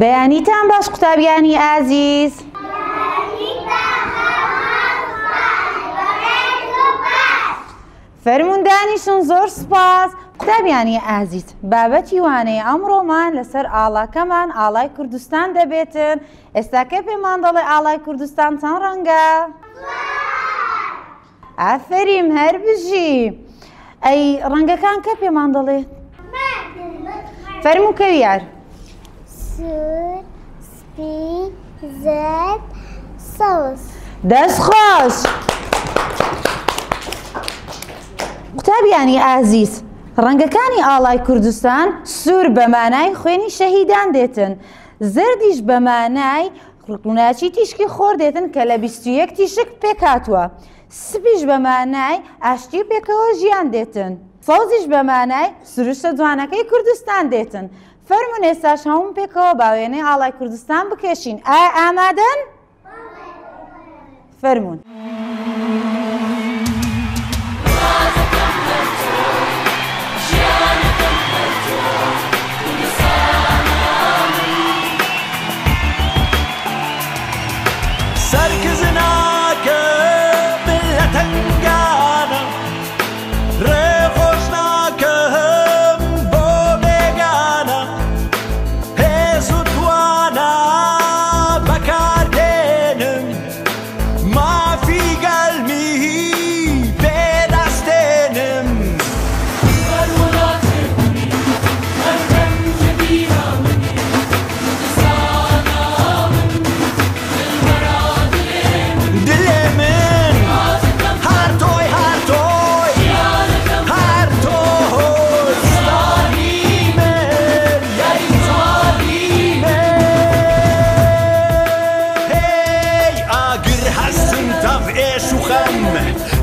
بەیانیتان باش قوتابیانی ئازیز؟ فەرموندانیشن زۆر سوپاس. قوتابیانی ئازیز، بابەتی وانەیە ئەمڕۆمان لەسەر ئاڵاکەمان ئاڵای کوردستان دەبێتن. ئێستاکە پێمان دەڵێ ئاڵای کوردستان چەند ڕەنگە؟ ئافەرین، هەر بژی. ئەی ڕەنگەکان کە پێمان دەڵێت؟ فەرموو کەویار. سوور، سپی، زەرد، سەوز. دەست خۆش. قوتابیانی ئازیز، ڕەنگەکانی ئاڵای کوردستان سوور بە مانای خوێنی شەهیدان دێتن، زەردیش بە مانای ڕووناچی تیشکی خۆر دێتن کە لە 21 تیشک پێکاتوە، سپیش بە مانای ئاشتی و پێکەوە ژیان دێتن، سەوزیش بە مانای سروشتە جوانەکەی کوردستان دێتن. فەرمون ئێستاش هەموو پێکەوە باوێنەی ئاڵای کوردستان بکێشین. ئایا ئامادەن؟ فەرمون.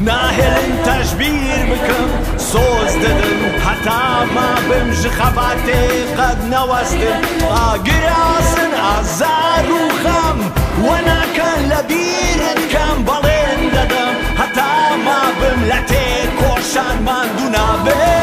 ناهێڵن تەشبیر بکەم سۆز دەدەن هەتا ما بمژ خەباتێ قەت نەوەستن ئاگراسن ئازار و خەم وەناکەن لە بیرت کەم بەڵێن دەدەم هەتا ما بم لە تێ کۆشان ماندوو نابێ